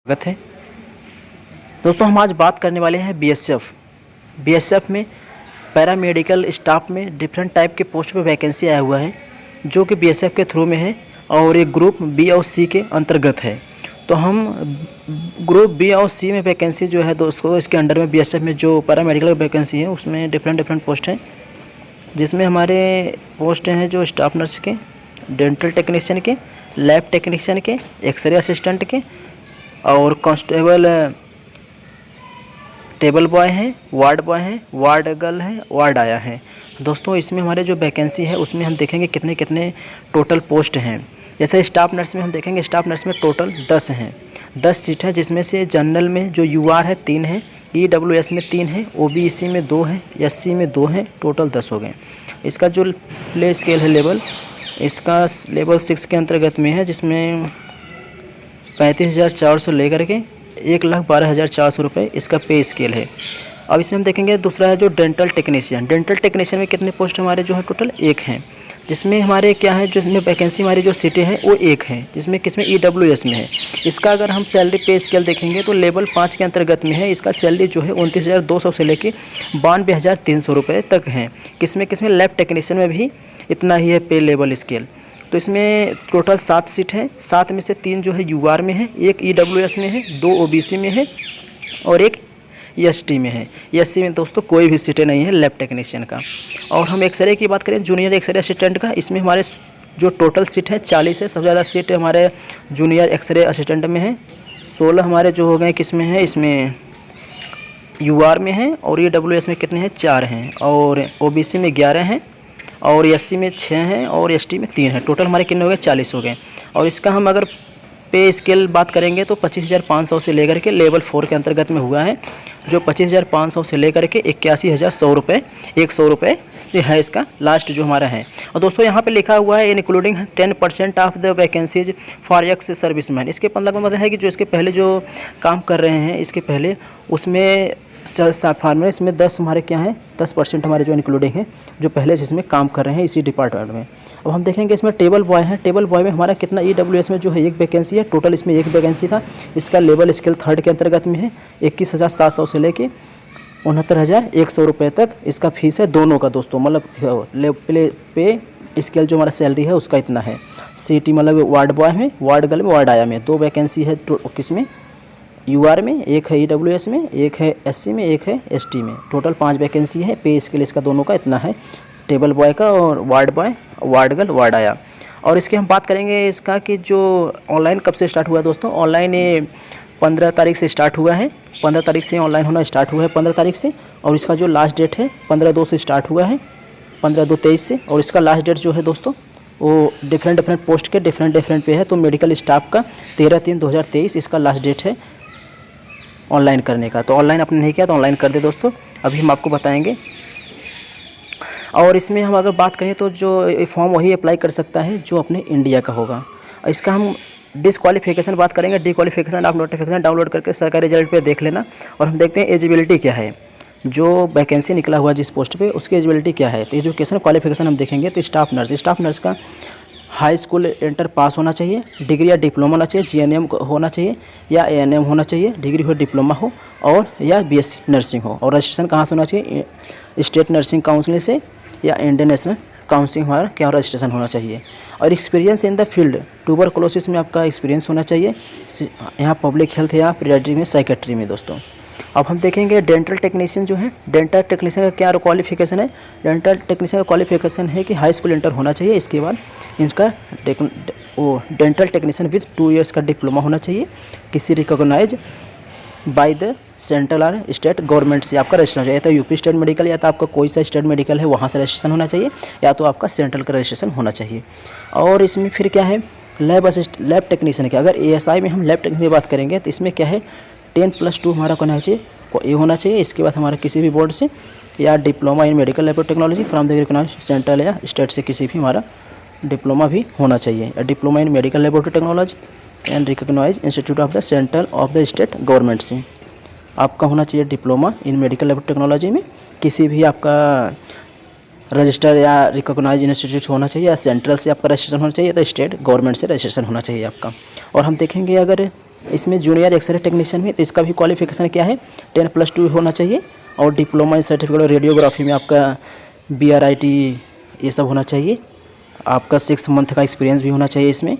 स्वागत है दोस्तों। हम आज बात करने वाले हैं बीएसएफ में पैरामेडिकल स्टाफ में डिफरेंट टाइप के पोस्ट पे वैकेंसी आया हुआ है जो कि बीएसएफ के थ्रू में है और एक ग्रुप बी और सी के अंतर्गत है। तो हम ग्रुप बी और सी में वैकेंसी जो है दोस्तों, इसके अंडर में बीएसएफ में जो पैरामेडिकल वैकेंसी है उसमें डिफरेंट पोस्ट हैं, जिसमें हमारे पोस्ट हैं जो स्टाफ नर्स के, डेंटल टेक्नीशियन के, लैब टेक्नीशियन के, एक्सरे असिस्टेंट के और कांस्टेबल, टेबल बॉय हैं, वार्ड बॉय हैं, वार्ड गर्ल है, वार्ड आया है। दोस्तों इसमें हमारे जो वैकेंसी है उसमें हम देखेंगे कितने कितने टोटल पोस्ट हैं। जैसे स्टाफ नर्स में हम देखेंगे, स्टाफ नर्स में टोटल 10 हैं, 10 सीट है, जिसमें से जनरल में जो यूआर है 3 है, ईडब्ल्यूएस में 3 है, ओबीसी में 2 है, एससी में 2 है, टोटल 10 हो गए। इसका जो प्ले स्केल है लेवल, इसका लेवल 6 के अंतर्गत में है, जिसमें 35,400 लेकर के 1,12,400 रुपये इसका पे स्केल है। अब इसमें हम देखेंगे दूसरा है जो डेंटल टेक्नीशियन में कितने पोस्ट हमारे जो है टोटल 1 हैं, जिसमें हमारे क्या है, जिसमें वैकेंसी हमारी जो सीटें हैं वो 1 है, जिसमें किसमें ईडब्ल्यूएस में है। इसका अगर हम सैलरी पे स्केल देखेंगे तो लेवल 5 के अंतर्गत में है। इसका सैलरी जो है 29,200 से लेके 92,300 रुपये तक है। किसमें लैब टेक्नीशियन में भी इतना ही है पे लेवल स्केल। तो इसमें टोटल 7 सीट है, 7 में से 3 जो है यूआर में है, 1 ईडब्ल्यूएस में है, 2 ओबीसी में है और 1 एसटी में है। एससी में दोस्तों कोई भी सीटें नहीं है लैब टेक्नीशियन का। और हम एक्सरे की बात करें, जूनियर एक्सरे असिस्टेंट का, इसमें हमारे जो टोटल सीट है 40 है। सबसे ज़्यादा सीट हमारे जूनियर एक्सरे असिस्टेंट में है, 16 हमारे जो हो गए किसमें है, इसमें यूआर में है, और ईडब्ल्यूएस में कितने हैं, 4 हैं, और ओबीसी में 11 हैं, और एससी में 6 हैं, और एसटी में 3 हैं। टोटल हमारे कितने हो गए, 40 हो गए। और इसका हम अगर पे स्केल बात करेंगे तो 25,500 से लेकर के लेवल 4 के अंतर्गत में हुआ है, जो 25,500 से लेकर के 81,100 रुपये, 100 रुपये से है इसका लास्ट जो हमारा है। और दोस्तों यहाँ पे लिखा हुआ है including 10% of the vacancies for ex serviceman. इसके मतलब है कि जो इसके पहले जो काम कर रहे हैं इसके पहले, उसमें फार्मर इसमें 10 हमारे क्या हैं, 10% हमारे जो इंक्लूडिंग है, जो पहले से इसमें काम कर रहे हैं इसी डिपार्टमेंट में। अब हम देखेंगे इसमें टेबल बॉय है। टेबल बॉय में हमारा कितना, ईडब्ल्यूएस में जो है 1 वैकेंसी है, टोटल इसमें 1 वैकेंसी था। इसका लेवल स्केल 3rd के अंतर्गत में है, 21,700 से लेके 69,100 रुपये तक इसका फीस है दोनों का दोस्तों। मतलब पे स्केल जो हमारा सैलरी है उसका इतना है। सीटी मतलब वार्ड बॉय में, वार्ड गर्ल में, वार्ड आया में 2 वैकेंसी है किसमें, यूआर में, 1 है ईडब्ल्यूएस में, 1 है एससी में, 1 है एसटी में। टोटल 5 वैकेंसी है। पे स्केल इसका दोनों का इतना है, टेबल बॉय का और ward boy, ward girl, ward आया। और इसकी हम बात करेंगे इसका कि जो ऑनलाइन कब से स्टार्ट हुआ है दोस्तों। ऑनलाइन ये 15 तारीख से स्टार्ट हुआ है, 15 तारीख से ऑनलाइन होना स्टार्ट हुआ है, 15 तारीख से। और इसका जो लास्ट डेट है 15/2 से स्टार्ट हुआ है, 15/2/23 से। और इसका लास्ट डेट जो है दोस्तों वो डिफरेंट पोस्ट के डिफरेंट पे है। तो मेडिकल स्टाफ का 13/3/2023 इसका लास्ट डेट है ऑनलाइन करने का। तो ऑनलाइन आपने नहीं किया तो ऑनलाइन कर दे दोस्तों, अभी हम आपको बताएंगे। और इसमें हम अगर बात करें तो जो फॉर्म वही अप्लाई कर सकता है जो अपने इंडिया का होगा। इसका हम डिसक्वालिफिकेशन बात करेंगे। डिक्वालिफिकेशन आप नोटिफिकेशन डाउनलोड करके सरकारी रिजल्ट पे देख लेना। और हम देखते हैं एजिबिलिटी क्या है, जो वैकेंसी निकला हुआ जिस पोस्ट पे उसकी एजिबिलिटी क्या है। तो एजुकेशन क्वालिफिकेशन हम देखेंगे तो स्टाफ नर्स का हाई स्कूल इंटर पास होना चाहिए, डिग्री या डिप्लोमा होना चाहिए, जीएनएम होना चाहिए या एएनएम होना चाहिए, डिग्री हो, डिप्लोमा हो, और या बीएससी नर्सिंग हो। और रजिस्ट्रेशन कहाँ से होना चाहिए, स्टेट नर्सिंग काउंसिल से या इंडियन नेशनल काउंसिल हमारा क्या रजिस्ट्रेशन होना चाहिए। और experience in the field, tuberculosis में आपका एक्सपीरियंस होना चाहिए, यहाँ पब्लिक हेल्थ या पीडियाट्री में, साइकेट्री में दोस्तों। अब हम देखेंगे डेंटल टेक्नीशियन जो है, डेंटल टेक्नीशियन का क्या क्वालिफिकेशन है। डेंटल टेक्नीशियन का क्वालिफिकेशन है कि हाई स्कूल इंटर होना चाहिए। इसके बाद इनका डेंटल टेक्नीशियन विद 2 इयर्स का डिप्लोमा होना चाहिए, किसी रिकॉग्नाइज बाय द सेंट्रल और स्टेट गवर्नमेंट से आपका रजिस्ट्रेशन हो जाए। या तो यूपी स्टेट मेडिकल, या तो आपका कोई सा स्टेट मेडिकल है वहाँ से रजिस्ट्रेशन होना चाहिए, या तो आपका सेंट्रल का रजिस्ट्रेशन होना चाहिए। और इसमें फिर क्या है, लैब टेक्नीशियन के, अगर एएसआई में हम लैब टेक्नीशियन की बात करेंगे तो इसमें क्या है, 10+2 हमारा होना चाहिए, ये होना चाहिए। इसके बाद हमारा किसी भी बोर्ड से या diploma in medical lab technology from the recognised central या स्टेट से किसी भी हमारा डिप्लोमा भी होना चाहिए, या diploma in medical laboratory technology and recognise institute of the central of the state government से आपका होना चाहिए diploma in medical laboratory technology में। किसी भी आपका रजिस्टर या रिकॉग्नाइज इंस्टीट्यूट होना चाहिए, या सेंट्रल से आपका रजिस्ट्रेशन होना चाहिए, तो स्टेट गवर्नमेंट से रजिस्ट्रेशन होना चाहिए आपका। और हम देखेंगे अगर इसमें जूनियर एक्सरे टेक्नीशियन में, तो इसका भी क्वालिफिकेशन क्या है, 10+2 होना चाहिए। और डिप्लोमा इन सर्टिफिकेट रेडियोग्राफी में आपका BRIT ये सब होना चाहिए। आपका 6 मंथ का एक्सपीरियंस भी होना चाहिए इसमें,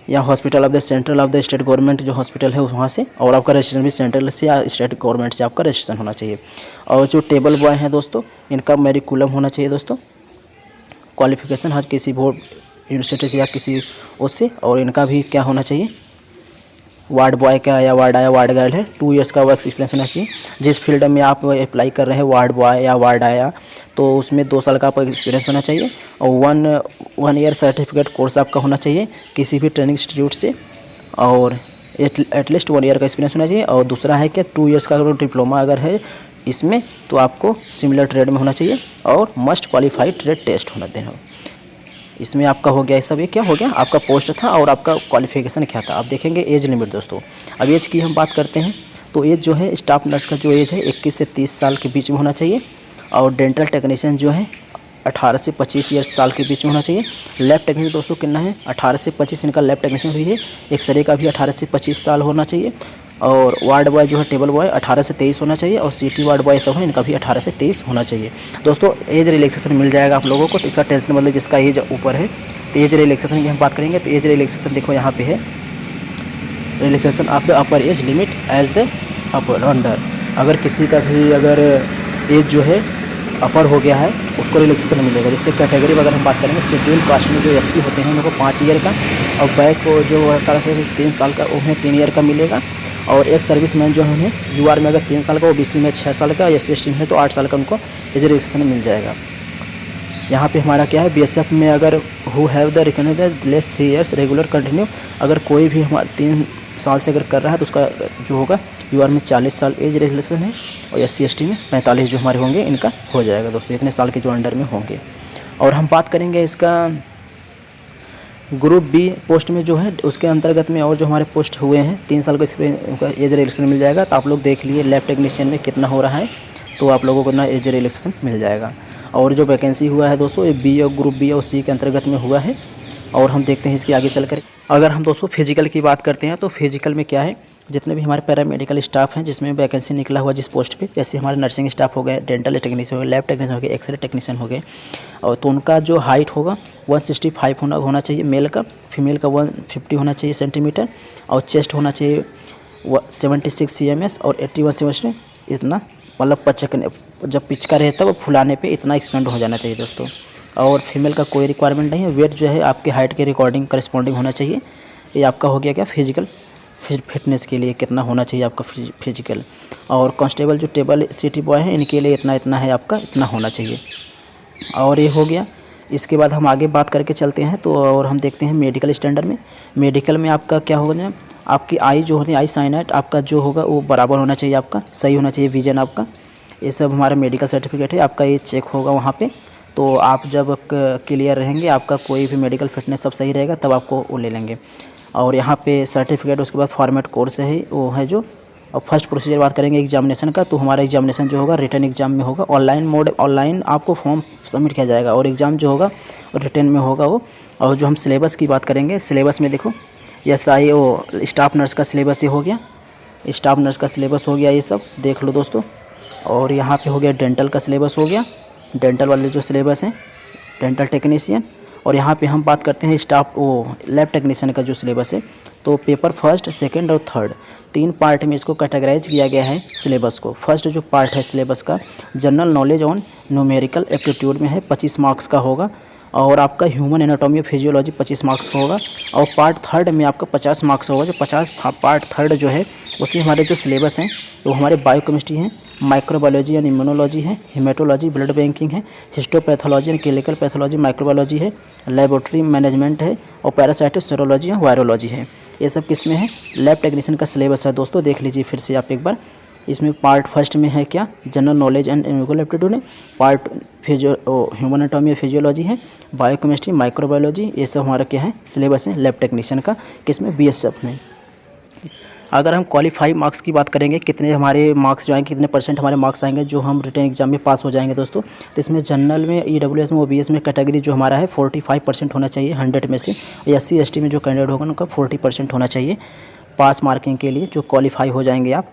या hospital of the central of the state government जो हॉस्पिटल है वहाँ से, और आपका रजिस्ट्रेशन भी सेंट्रल से या स्टेट गवर्नमेंट से आपका रजिस्ट्रेशन होना चाहिए। और जो टेबल बॉय हैं दोस्तों, इनका मेरिकुलम होना चाहिए दोस्तों, क्वालिफिकेशन हर किसी बोर्ड यूनिवर्सिटी से या किसी उससे, और इनका भी क्या होना चाहिए, वार्ड बॉय का या वार्ड आया वार्ड गर्ल है 2 इयर्स का वर्क एक्सपीरियंस होना चाहिए। जिस फील्ड में आप अप्लाई कर रहे हैं वार्ड बॉय या वार्ड आया, तो उसमें 2 साल का आपका एक्सपीरियंस होना चाहिए, और 1 ईयर सर्टिफिकेट कोर्स आपका होना चाहिए किसी भी ट्रेनिंग इंस्टीट्यूट से, और एटलीस्ट 1 ईयर का एक्सपीरियंस होना चाहिए। और दूसरा है कि 2 इयर्स का डिप्लोमा अगर है इसमें, तो आपको सिमिलर ट्रेड में होना चाहिए, और मस्ट क्वालिफाइड ट्रेड टेस्ट होना देना। इसमें आपका हो गया, सब ये क्या हो गया, आपका पोस्ट था और आपका क्वालिफिकेशन क्या था। आप देखेंगे एज लिमिट दोस्तों, अब एज की हम बात करते हैं, तो एज जो है स्टाफ नर्स का जो एज है 21 से 30 साल के बीच में होना चाहिए, और डेंटल टेक्नीशियन जो है 18 से 25 ईयर्स साल के बीच में होना चाहिए। लैब टेक्नीशियन दोस्तों कितना है, 18 से 25 इनका लैब टेक्नीशियन भी है। एक्सरे का भी 18 से 25 साल होना चाहिए। और वार्ड बॉय जो है टेबल बॉय 18 से 23 होना चाहिए, और CT वार्ड बॉय सब है इनका भी 18 से 23 होना चाहिए। दोस्तों एज रिलैक्सेशन मिल जाएगा आप लोगों को, तो इसका टेंशन मतलब जिसका एज ऊपर है, तो एज रिलैक्सेशन की हम बात करेंगे, तो एज रिलैक्सेशन देखो यहाँ पे है, relaxation of the upper age limit as the upper under. अगर किसी का भी अगर एज जो है अपर हो गया है उसको रिलैक्सेशन मिलेगा। जैसे कैटेगरी अगर हम बात करेंगे, शेड्यूल कास्ट में जो SC होते हैं उनको 5 ईयर का, और बैक को जो 18 से 3 साल का उन्हें 3 ईयर का मिलेगा। और एक सर्विसमैन जो है उन्हें UR में अगर 3 साल का, OBC में 6 साल का, SC ST में है तो 8 साल का उनको एज रिलैक्सेशन मिल जाएगा। यहाँ पे हमारा क्या है, BSF में अगर who have the recognised less 3 years regular continue, अगर कोई भी हमारा 3 साल से अगर कर रहा है तो उसका जो होगा UR में 40 साल एज रिलेशन है, और SC ST में 45 जो हमारे होंगे इनका हो जाएगा दोस्तों, इतने साल के जो अंडर में होंगे। और हम बात करेंगे इसका ग्रुप B पोस्ट में जो है उसके अंतर्गत में, और जो हमारे पोस्ट हुए हैं 3 साल का एज रिलेक्शन मिल जाएगा। तो आप लोग देख लिए लैब टेक्नीशियन में कितना हो रहा है, तो आप लोगों को ना एज रिलेक्शन मिल जाएगा। और जो वैकेंसी हुआ है दोस्तों ये B और ग्रुप B और C के अंतर्गत में हुआ है। और हम देखते हैं इसके आगे चलकर, अगर हम दोस्तों फिजिकल की बात करते हैं, तो फिजिकल में क्या है, जितने भी हमारे पैरामेडिकल स्टाफ हैं जिसमें वैकेंसी निकला हुआ जिस पोस्ट पे, जैसे हमारे नर्सिंग स्टाफ हो गए, डेंटल टेक्नीशियन हो गए, लैब टेक्नीशियन हो गए, एक्सरे टेक्नीशियन हो गए, और तो उनका जो हाइट होगा 165 होना चाहिए मेल का, फीमेल का 150 होना चाहिए सेंटीमीटर, और चेस्ट होना चाहिए 76 cms, और 81 cm इतना, मतलब पचकने जब पिचका रहता है वो फुलाने पे इतना एक्सपेंड हो जाना चाहिए दोस्तों। और फीमेल का कोई रिक्वायरमेंट नहीं है। वेट जो है आपके हाइट के रिकॉर्डिंग करस्पॉन्डिंग होना चाहिए। ये आपका हो गया क्या, फिजिकल फिटनेस के लिए कितना होना चाहिए आपका फिजिकल। और कांस्टेबल जो टेबल सिटी बॉय है इनके लिए इतना है आपका, इतना होना चाहिए। और ये हो गया। इसके बाद हम आगे बात करके चलते हैं, तो और हम देखते हैं मेडिकल स्टैंडर्ड में। मेडिकल में आपका क्या होगा ना, आपकी आई जो होती है, आई साइनाइट आपका जो होगा वो बराबर होना चाहिए, आपका सही होना चाहिए विजन आपका। ये सब हमारा मेडिकल सर्टिफिकेट है, आपका ये चेक होगा वहाँ पे। तो आप जब क्लियर रहेंगे, आपका कोई भी मेडिकल फिटनेस सब सही रहेगा, तब आपको वो ले लेंगे। और यहाँ पे सर्टिफिकेट, उसके बाद फॉर्मेट कोर्स है वो है जो। और फर्स्ट प्रोसीजर बात करेंगे एग्जामिनेशन का, तो हमारा एग्जामिनेशन जो होगा रिटर्न एग्जाम में होगा, ऑनलाइन मोड, ऑनलाइन आपको फॉर्म सबमिट किया जाएगा, और एग्ज़ाम जो होगा रिटर्न में होगा वो। और जो हम सिलेबस की बात करेंगे, सिलेबस में देखो SI वो स्टाफ नर्स का सिलेबस ये हो गया, स्टाफ नर्स का सिलेबस हो गया, ये सब देख लो दोस्तों। और यहाँ पे हो गया डेंटल का सिलेबस हो गया, डेंटल वाले जो सिलेबस हैं, डेंटल टेक्नीशियन। और यहाँ पे हम बात करते हैं स्टाफ वो लैब टेक्नीशियन का जो सिलेबस है। तो पेपर फर्स्ट, सेकंड और थर्ड 3 पार्ट में इसको कैटेगराइज किया गया है सिलेबस को। फर्स्ट जो पार्ट है सिलेबस का, general knowledge on numerical aptitude में है, 25 मार्क्स का होगा। और आपका ह्यूमन एनाटॉमी फिजियोलॉजी 25 मार्क्स का होगा। और पार्ट थर्ड में आपका 50 मार्क्स होगा। जो 50 पार्ट थर्ड जो है उसमें हमारे जो सिलेबस हैं वो हमारे बायोकेमिस्ट्री हैं, माइक्रोबायोलॉजी एंड इम्यूनोलॉजी है, हेमेटोलॉजी ब्लड बैंकिंग है, histopathology and clinical pathology microbiology है, लेबोरेटरी मैनेजमेंट है, और पैरासाइटिस सेरोलॉजी और वायरोलॉजी है। ये सब किस में है, लैब टेक्नीशियन का सिलेबस है दोस्तों। देख लीजिए फिर से आप एक बार। इसमें पार्ट फर्स्ट में है क्या, general knowledge and numerical aptitude है, पार्ट ह्यूमन एनाटॉमी फिजियोलॉजी है, बायोकेमिस्ट्री, माइक्रोबायोलॉजी, ये सब हमारा क्या है सिलेबस है लैब टेक्नीशियन का, किसमें BSF में। अगर हम क्वालिफाई मार्क्स की बात करेंगे, कितने हमारे मार्क्स जो आएंगे, कितने % हमारे मार्क्स आएंगे जो हम रिटर्न एग्जाम में पास हो जाएंगे दोस्तों। तो इसमें जनरल में, EWS में, OBS में कैटेगरी जो हमारा है 45% होना चाहिए 100 में से। SC ST में जो कैंडिडेट होगा उनका 40% होना चाहिए। पास मार्किंग के लिए जो क्वालिफाई हो जाएंगे आप।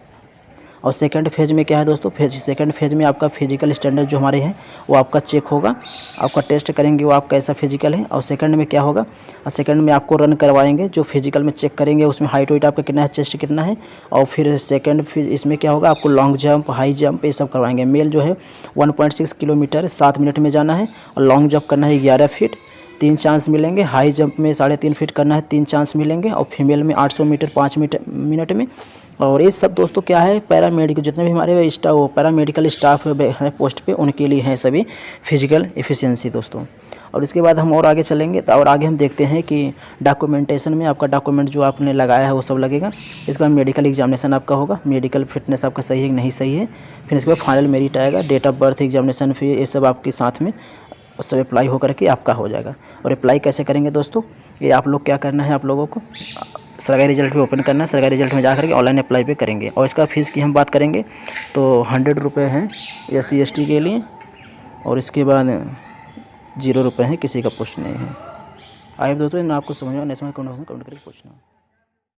और सेकंड फेज़ में क्या है दोस्तों, सेकंड फेज़ में आपका फिजिकल स्टैंडर्ड जो हमारे हैं वो आपका चेक होगा, आपका टेस्ट करेंगे वो आप कैसा फिजिकल है। और सेकंड में क्या होगा, और सेकंड में आपको रन करवाएंगे, जो फिजिकल में चेक करेंगे उसमें हाइट वेट आपका कितना है, चेस्ट कितना है। और फिर इसमें क्या होगा, आपको लॉन्ग जंप, हाई जंप ये सब करवाएंगे। मेल जो है 1.6 किलोमीटर 7 मिनट में जाना है, और लॉन्ग जंप करना है 11 फीट 3 चांस मिलेंगे। हाई जंप में 3.5 फीट करना है 3 चांस मिलेंगे। और फीमेल में 800 मीटर 5 मिनट में। और ये सब दोस्तों क्या है, पैरामेडिकल जितने भी हमारे पैरामेडिकल स्टाफ है पोस्ट पे, उनके लिए हैं सभी फिजिकल एफिशिएंसी दोस्तों। और इसके बाद हम और आगे चलेंगे तो और आगे हम देखते हैं कि डॉक्यूमेंटेशन में आपका डॉक्यूमेंट जो आपने लगाया है वो सब लगेगा। इसके बाद मेडिकल एग्जामिनेशन आपका होगा, मेडिकल फिटनेस आपका सही है कि नहीं सही है। फिर इसके बाद फाइनल मेरिट आएगा, date of birth, examination fee, ये सब आपके साथ में सब अप्लाई होकर के आपका हो जाएगा। और अप्लाई कैसे करेंगे दोस्तों, ये आप लोग क्या करना है, आप लोगों को सरकारी रिजल्ट पे ओपन करना है, सरकारी रिजल्ट में जा करके ऑनलाइन अप्लाई पे करेंगे। और इसका फ़ीस की हम बात करेंगे तो 100 रुपये हैं SC ST के लिए, और इसके बाद 0 रुपये हैं, किसी का पोस्ट नहीं है। आइए दोस्तों, आपको समझ में नहीं समझ कमेंट करके पूछना।